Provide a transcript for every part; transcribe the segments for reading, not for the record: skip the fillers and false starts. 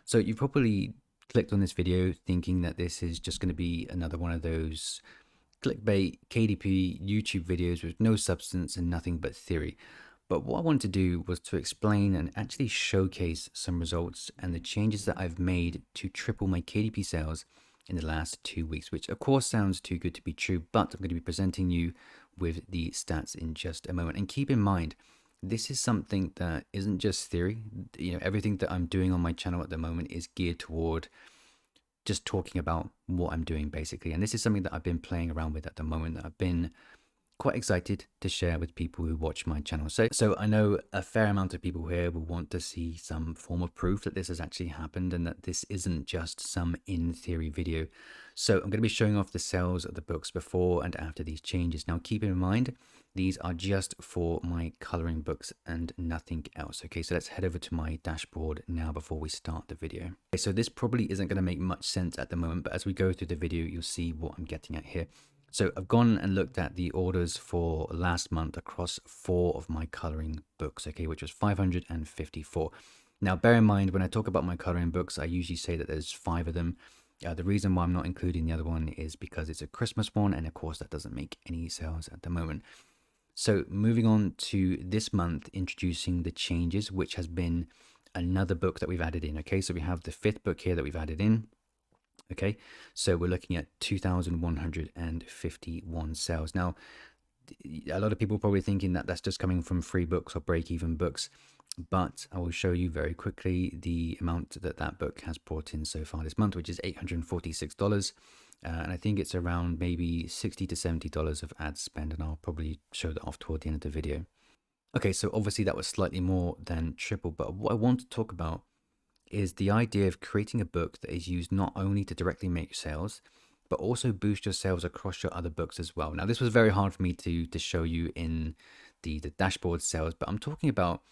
So you probably clicked on this video thinking that this is just going to be another one of those clickbait KDP YouTube videos with no substance and nothing but theory. But what I wanted to do was to explain and actually showcase some results and the changes that I've made to triple my KDP sales in the last 2 weeks, which of course sounds too good to be true, but I'm going to be presenting you with the stats in just a moment. And keep in mind, this is something that isn't just theory. Everything that I'm doing on my channel at the moment is geared toward just talking about what I'm doing basically. And this is something that I've been playing around with at the moment that I've been quite excited to share with people who watch my channel. So I know a fair amount of people here will want to see some form of proof that this has actually happened and that this isn't just some in theory video. So I'm going to be showing off the sales of the books before and after these changes. Now keep in mind, these are just for my coloring books and nothing else. Okay, so let's head over to my dashboard now before we start the video. Okay, so this probably isn't going to make much sense at the moment, but as we go through the video, you'll see what I'm getting at here. So I've gone and looked at the orders for last month across 4 of my coloring books, okay, which was 554. Now, bear in mind, when I talk about my coloring books, I usually say that there's 5 of them. The reason why I'm not including the other one is because it's a Christmas one, and of course that doesn't make any sales at the moment. So moving on to this month, introducing the changes, which has been another book that we've added in, okay? So we have the 5th book here that we've added in. Okay, so we're looking at 2,151 sales. Now, a lot of people probably thinking that that's just coming from free books or break-even books, but I will show you very quickly the amount that that book has brought in so far this month, which is $846. And I think it's around maybe $60 to $70 of ad spend, and I'll probably show that off toward the end of the video. Okay, so obviously that was slightly more than triple, but what I want to talk about is the idea of creating a book that is used not only to directly make sales, but also boost your sales across your other books as well. Now, this was very hard for me to show you in the dashboard sales, but I'm talking about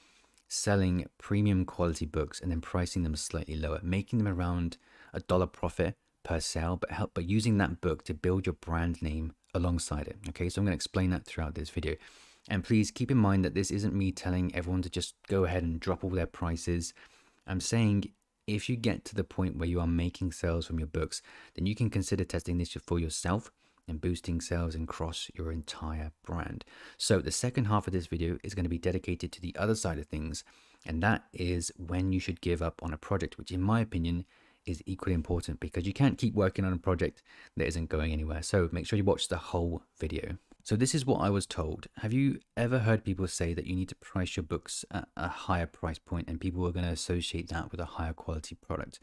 selling premium quality books and then pricing them slightly lower, making them around $1 profit per sale, but using that book to build your brand name alongside it. Okay, so I'm going to explain that throughout this video. And please keep in mind that this isn't me telling everyone to just go ahead and drop all their prices. I'm saying if you get to the point where you are making sales from your books, then you can consider testing this for yourself and boosting sales across your entire brand. So the second half of this video is going to be dedicated to the other side of things, and that is when you should give up on a project, which in my opinion is equally important because you can't keep working on a project that isn't going anywhere. So make sure you watch the whole video. So this is what I was told. Have you ever heard people say that you need to price your books at a higher price point and people are going to associate that with a higher quality product?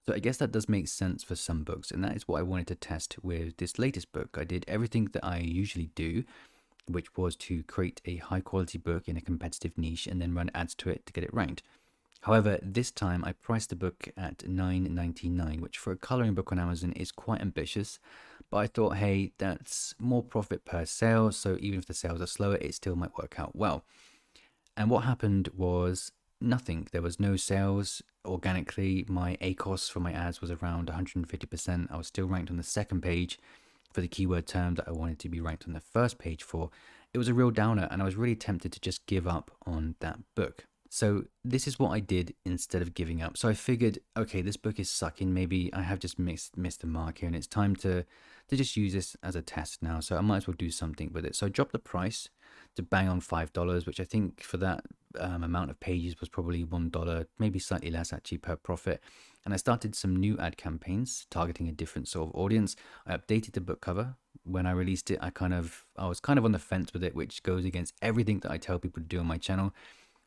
So I guess that does make sense for some books, and that is what I wanted to test with this latest book. I did everything that I usually do, which was to create a high quality book in a competitive niche and then run ads to it to get it ranked. However, this time I priced the book at $9.99, which for a coloring book on Amazon is quite ambitious, but I thought, hey, that's more profit per sale, so even if the sales are slower, it still might work out well. And what happened was nothing. There was no sales organically. My ACOS for my ads was around 150%. I was still ranked on the second page for the keyword term that I wanted to be ranked on the first page for. It was a real downer, and I was really tempted to just give up on that book. So this is what I did instead of giving up. So I figured, okay, this book is sucking. Maybe I have just missed the mark here, and it's time to just use this as a test now. So I might as well do something with it. So I dropped the price to bang on $5, which I think for that amount of pages was probably $1, maybe slightly less actually per profit. And I started some new ad campaigns targeting a different sort of audience. I updated the book cover. When I released it, I was kind of on the fence with it, which goes against everything that I tell people to do on my channel.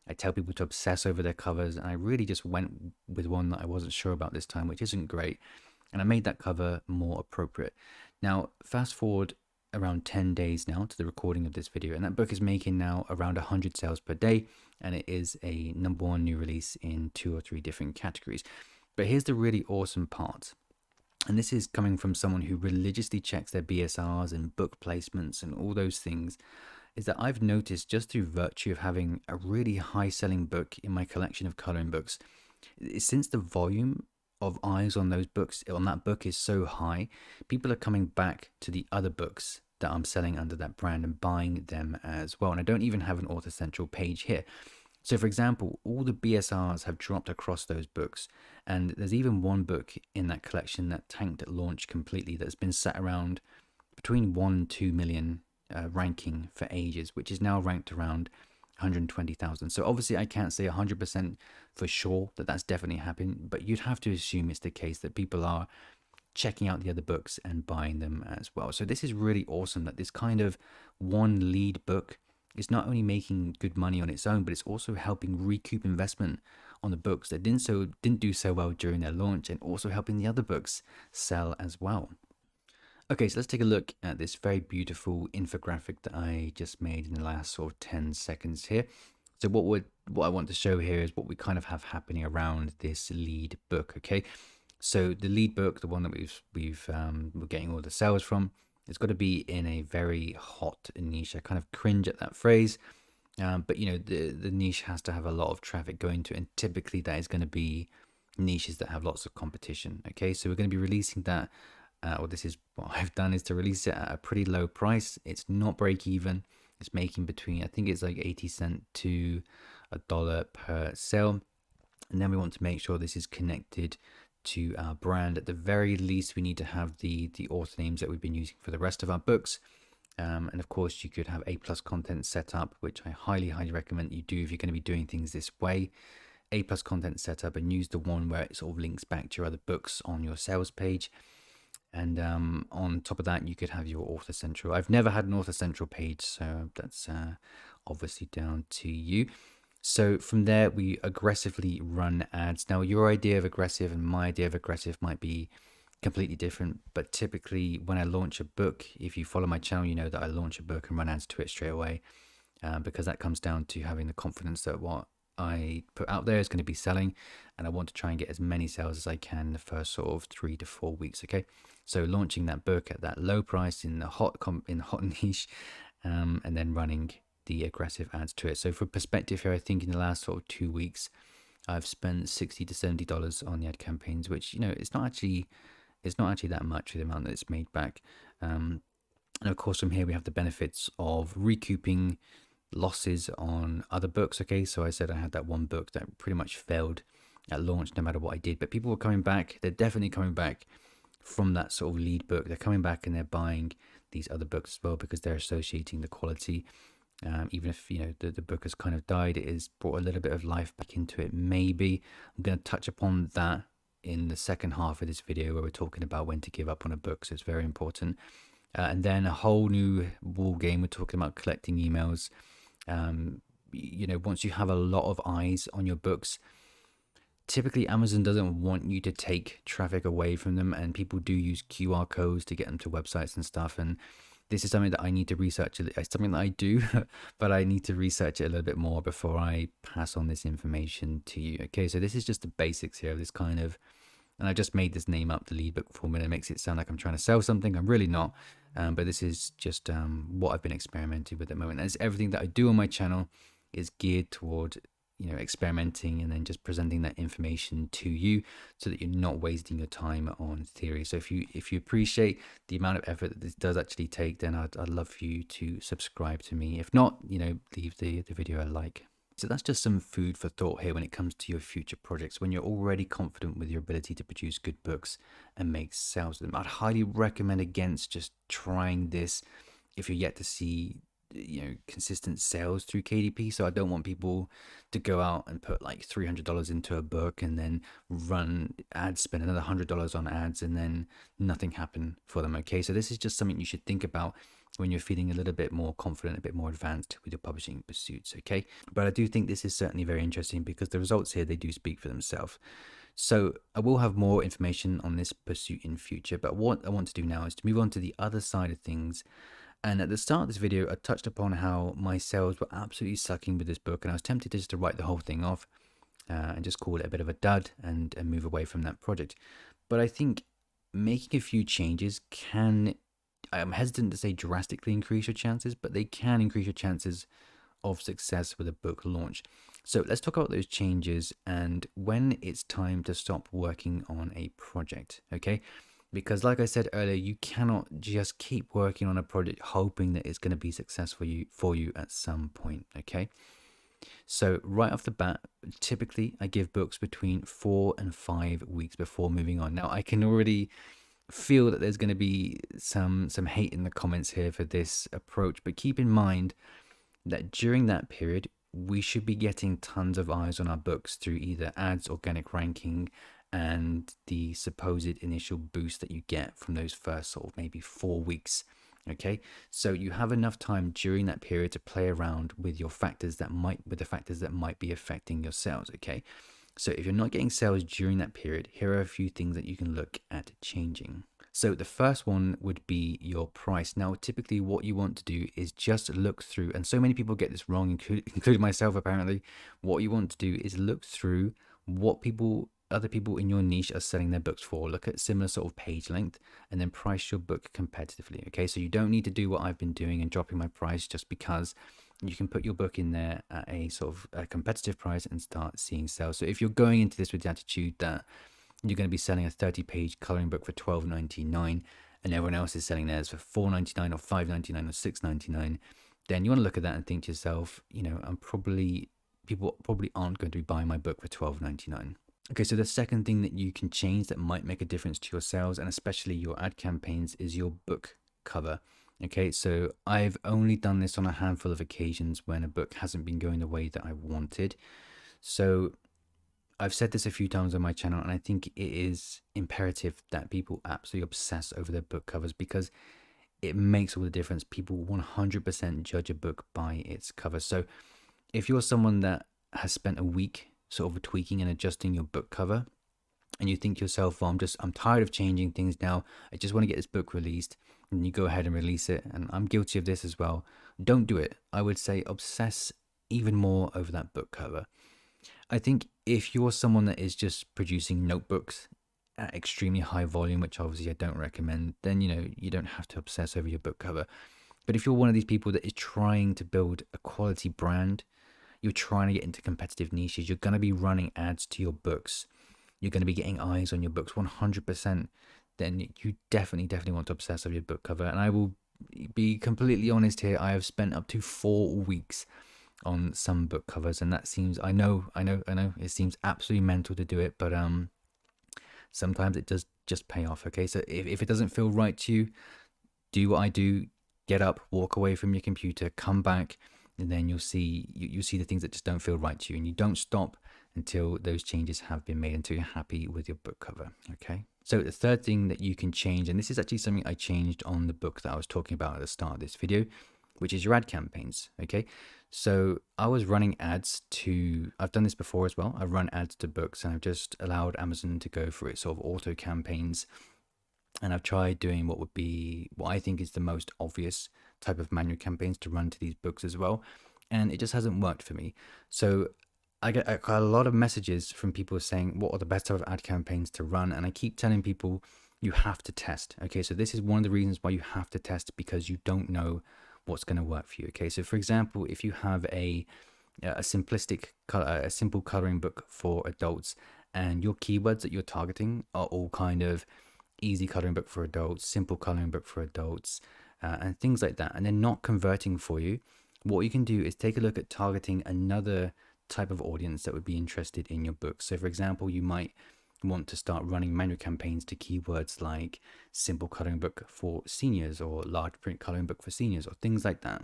I tell people to obsess over their covers, and I really just went with one that I wasn't sure about this time, which isn't great. And I made that cover more appropriate. Now, fast forward around 10 days now to the recording of this video, and that book is making now around 100 sales per day, and it is a #1 new release in 2 or 3 different categories. But here's the really awesome part. And this is coming from someone who religiously checks their BSRs and book placements and all those things, is that I've noticed just through virtue of having a really high selling book in my collection of coloring books, since the volume of eyes on those books, on that book is so high, people are coming back to the other books that I'm selling under that brand and buying them as well. And I don't even have an author central page here. So for example, all the BSRs have dropped across those books, and there's even one book in that collection that tanked at launch completely, that's been sat around between 1 and 2 million ranking for ages, which is now ranked around 120,000. So obviously I can't say 100% for sure that that's definitely happened, but you'd have to assume it's the case that people are checking out the other books and buying them as well. So this is really awesome that this kind of one lead book is not only making good money on its own, but it's also helping recoup investment on the books that didn't do so well during their launch, and also helping the other books sell as well. Okay, so let's take a look at this very beautiful infographic that I just made in the last sort of 10 seconds here. So what I want to show here is what we kind of have happening around this lead book. Okay, so the lead book, the one that we're getting all the sales from, it's got to be in a very hot niche. I kind of cringe at that phrase, but you know, the niche has to have a lot of traffic going to it, and typically that is going to be niches that have lots of competition. Okay, so we're going to be releasing that. Or this is what I've done, is to release it at a pretty low price. It's not break even. It's making between, I think it's like 80 cents to $1 per sale. And then we want to make sure this is connected to our brand. At the very least, we need to have the author names that we've been using for the rest of our books. And of course, you could have A+ content set up, which I highly recommend you do if you're going to be doing things this way. A+ content set up, and use the one where it sort of links back to your other books on your sales page. And on top of that, you could have your author central. I've never had an author central page, so that's obviously down to you. So from there, we aggressively run ads. Now, your idea of aggressive and my idea of aggressive might be completely different, but typically when I launch a book, if you follow my channel, you know that I launch a book and run ads to it straight away, because that comes down to having the confidence that what I put out there is going to be selling, and I want to try and get as many sales as I can the first sort of 3 to 4 weeks. Okay, so launching that book at that low price in the hot niche, and then running the aggressive ads to it. So for perspective here, I think in the last sort of 2 weeks, I've spent $60 to $70 on the ad campaigns, which, you know, it's not actually that much for the amount that it's made back. And of course, from here we have the benefits of recouping losses on other books. Okay, so I said I had that one book that pretty much failed at launch no matter what I did, but people were coming back. They're definitely coming back from that sort of lead book. They're coming back and they're buying these other books as well, because they're associating the quality. Even if, you know, the book has kind of died, it has brought a little bit of life back into it. Maybe I'm going to touch upon that in the second half of this video, where we're talking about when to give up on a book, so it's very important. And then a whole new ball game, we're talking about collecting emails. You know, once you have a lot of eyes on your books, typically Amazon doesn't want you to take traffic away from them, and people do use QR codes to get them to websites and stuff. And this is something that I need to research. It's something that I do, but I need to research it a little bit more before I pass on this information to you. Okay, so this is just the basics here of this kind of, and I just made this name up, the lead book formula. It makes it sound like I'm trying to sell something. I'm really not. But this is just what I've been experimenting with at the moment. And it's everything that I do on my channel is geared toward, you know, experimenting and then just presenting that information to you, so that you're not wasting your time on theory. So if you appreciate the amount of effort that this does actually take, then I'd love for you to subscribe to me. If not, you know, leave the video a like. So that's just some food for thought here when it comes to your future projects. When you're already confident with your ability to produce good books and make sales of them, I'd highly recommend against just trying this if you're yet to see, you know, consistent sales through KDP. So I don't want people to go out and put like $300 into a book and then run ads, spend another $100 on ads, and then nothing happen for them. Okay, so this is just something you should think about when you're feeling a little bit more confident, a bit more advanced with your publishing pursuits. Okay, but I do think this is certainly very interesting, because the results here, they do speak for themselves. So I will have more information on this pursuit in future, but what I want to do now is to move on to the other side of things. And at the start of this video, I touched upon how my sales were absolutely sucking with this book, and I was tempted just to write the whole thing off and just call it a bit of a dud and move away from that project. But I think making a few changes can, I'm hesitant to say drastically increase your chances, but they can increase your chances of success with a book launch. So let's talk about those changes and when it's time to stop working on a project, okay? Because like I said earlier, you cannot just keep working on a project hoping that it's going to be successful for you at some point, okay? So right off the bat, typically I give books between 4 and 5 weeks before moving on. Now I can already feel that there's going to be some hate in the comments here for this approach, but keep in mind that during that period we should be getting tons of eyes on our books through either ads, organic ranking, and the supposed initial boost that you get from those first sort of maybe 4 weeks. Okay, so you have enough time during that period to play around with your factors that might be affecting your sales. Okay, so if you're not getting sales during that period, here are a few things that you can look at changing. So the first one would be your price. Now, typically what you want to do is just look through, and so many people get this wrong, including myself apparently. What you want to do is look through what other people in your niche are selling their books for. Look at similar sort of page length and then price your book competitively. Okay, so you don't need to do what I've been doing and dropping my price just because. You can put your book in there at a sort of a competitive price and start seeing sales. So if you're going into this with the attitude that you're going to be selling a 30-page coloring book for $12.99 and everyone else is selling theirs for $4.99 or $5.99 or $6.99, then you want to look at that and think to yourself, people probably aren't going to be buying my book for $12.99. Okay, so the second thing that you can change that might make a difference to your sales and especially your ad campaigns is your book cover. Okay, so I've only done this on a handful of occasions when a book hasn't been going the way that I wanted. So I've said this a few times on my channel, and I think it is imperative that people absolutely obsess over their book covers because it makes all the difference. People 100% judge a book by its cover. So if you're someone that has spent a week sort of tweaking and adjusting your book cover, and you think to yourself, well, I'm tired of changing things now, I just want to get this book released, and you go ahead and release it, and I'm guilty of this as well, don't do it. I would say obsess even more over that book cover. I think if you're someone that is just producing notebooks at extremely high volume, which obviously I don't recommend, then you don't have to obsess over your book cover. But if you're one of these people that is trying to build a quality brand, you're trying to get into competitive niches, you're going to be running ads to your books, you're going to be getting eyes on your books 100%, then you definitely want to obsess over your book cover. And I will be completely honest here, I have spent up to 4 weeks on some book covers, and that seems, I know, it seems absolutely mental to do it, but sometimes it does just pay off. Okay, so if it doesn't feel right to you, do what I do, get up, walk away from your computer, come back, and then you'll see the things that just don't feel right to you, and you don't stop until those changes have been made, until you're happy with your book cover. Okay, so the third thing that you can change, and this is actually something I changed on the book that I was talking about at the start of this video, which is your ad campaigns. Okay, so I was running ads to, I've done this before as well, I've run ads to books, and I've just allowed Amazon to go for its sort of auto campaigns, and I've tried doing what I think is the most obvious type of manual campaigns to run to these books as well, and it just hasn't worked for me. So I got a lot of messages from people saying what are the best type of ad campaigns to run, and I keep telling people you have to test. Okay, so this is one of the reasons why you have to test, because you don't know what's going to work for you. Okay, so for example, if you have a simple coloring book for adults, and your keywords that you're targeting are all kind of easy coloring book for adults, simple coloring book for adults, and things like that, and they're not converting for you, what you can do is take a look at targeting another type of audience that would be interested in your book. So for example, you might want to start running manual campaigns to keywords like simple coloring book for seniors or large print coloring book for seniors or things like that.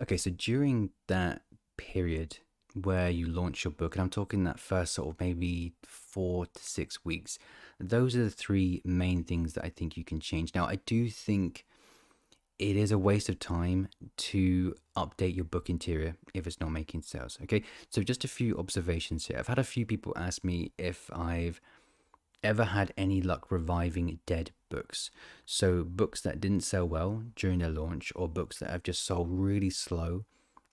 Okay, so during that period where you launch your book, and I'm talking that first sort of maybe 4 to 6 weeks, those are the 3 main things that I think you can change. Now, I do think it is a waste of time to update your book interior if it's not making sales. Okay, so just a few observations here. I've had a few people ask me if I've ever had any luck reviving dead books. So books that didn't sell well during their launch, or books that have just sold really slow.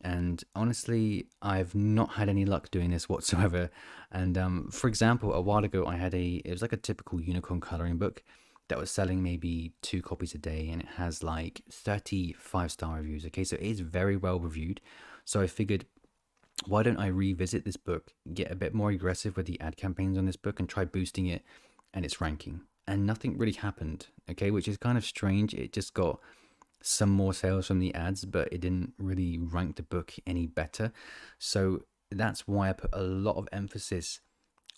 And honestly, I've not had any luck doing this whatsoever. And for example, a while ago, it was like a typical unicorn coloring book that was selling maybe 2 copies a day, and it has like 30 5-star reviews. Okay, so it is very well reviewed. So I figured, why don't I revisit this book, get a bit more aggressive with the ad campaigns on this book, and try boosting it and its ranking? And nothing really happened, okay, which is kind of strange. It just got some more sales from the ads, but it didn't really rank the book any better. So that's why I put a lot of emphasis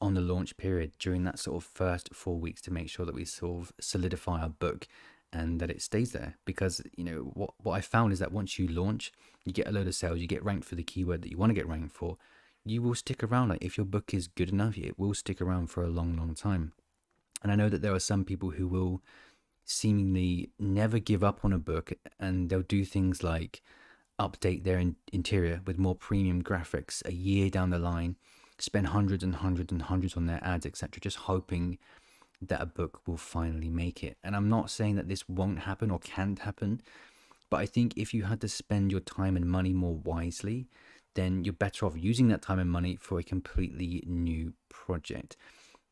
on the launch period during that sort of first 4 weeks to make sure that we sort of solidify our book and that it stays there. Because, you know, what I found is that once you launch, you get a load of sales, you get ranked for the keyword that you want to get ranked for, you will stick around. Like, if your book is good enough, it will stick around for a long, long time. And I know that there are some people who will seemingly never give up on a book, and they'll do things like update their interior with more premium graphics a year down the line, spend hundreds and hundreds and hundreds on their ads, etc., just hoping that a book will finally make it. And I'm not saying that this won't happen or can't happen, but I think if you had to spend your time and money more wisely, then you're better off using that time and money for a completely new project.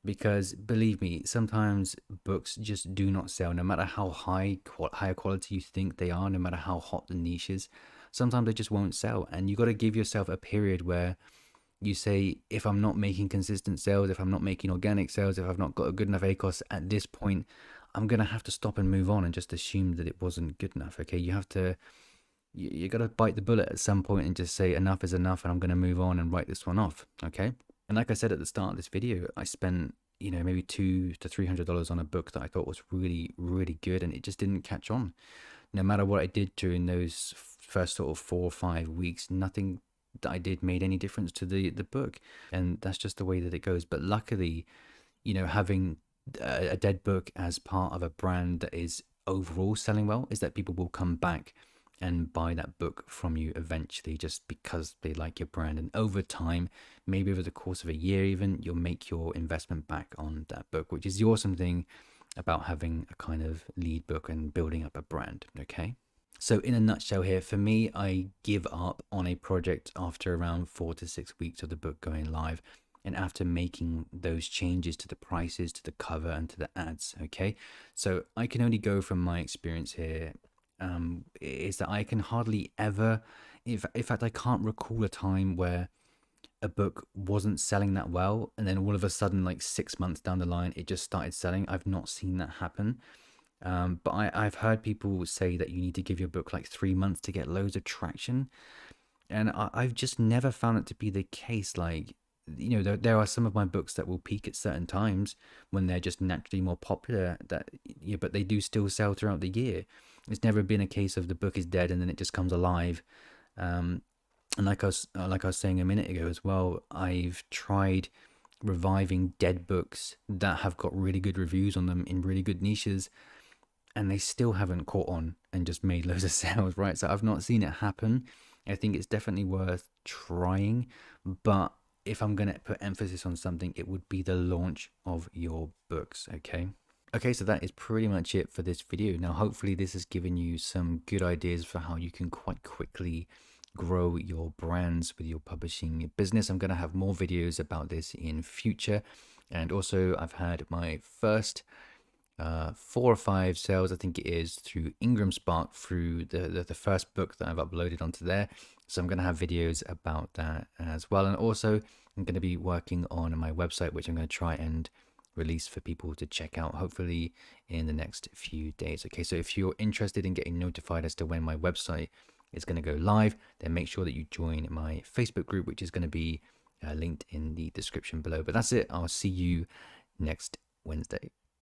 Because believe me, sometimes books just do not sell, no matter how higher quality you think they are, no matter how hot the niche is. Sometimes they just won't sell, and you got to give yourself a period where you say, if I'm not making consistent sales, if I'm not making organic sales, if I've not got a good enough ACOS at this point, I'm gonna have to stop and move on and just assume that it wasn't good enough. Okay, you have to, you got to bite the bullet at some point and just say enough is enough, and I'm gonna move on and write this one off. Okay. And like I said at the start of this video, I spent, you know, maybe $200 to $300 on a book that I thought was really, really good, and it just didn't catch on. No matter what I did during those first sort of 4 or 5 weeks, nothing that I did made any difference to the book. And that's just the way that it goes. But luckily, you know, having a dead book as part of a brand that is overall selling well is that people will come back and buy that book from you eventually, just because they like your brand. And over time, maybe over the course of a year even, you'll make your investment back on that book, which is the awesome thing about having a kind of lead book and building up a brand. Okay. So in a nutshell here, for me, I give up on a project after around 4 to 6 weeks of the book going live, and after making those changes to the prices, to the cover, and to the ads. Okay, so I can only go from my experience here, is that I can hardly ever, in fact, I can't recall a time where a book wasn't selling that well, and then all of a sudden, like 6 months down the line, it just started selling. I've not seen that happen. But I've heard people say that you need to give your book like 3 months to get loads of traction. And I've just never found it to be the case. Like, you know, there are some of my books that will peak at certain times when they're just naturally more popular, that, yeah, but they do still sell throughout the year. It's never been a case of the book is dead and then it just comes alive. And like I was saying a minute ago as well, I've tried reviving dead books that have got really good reviews on them in really good niches, and they still haven't caught on and just made loads of sales, right? So I've not seen it happen. I think it's definitely worth trying, but if I'm going to put emphasis on something, it would be the launch of your books. Okay, so that is pretty much it for this video. Now, hopefully this has given you some good ideas for how you can quite quickly grow your brands with your publishing business. I'm going to have more videos about this in future. And also, I've had my first 4 or 5 sales, I think it is, through Ingram Spark, through the first book that I've uploaded onto there. So I'm going to have videos about that as well. And also, I'm going to be working on my website, which I'm going to try and release for people to check out, hopefully in the next few days. Okay, so if you're interested in getting notified as to when my website is going to go live, then make sure that you join my Facebook group, which is going to be linked in the description below. But that's it. I'll see you next Wednesday.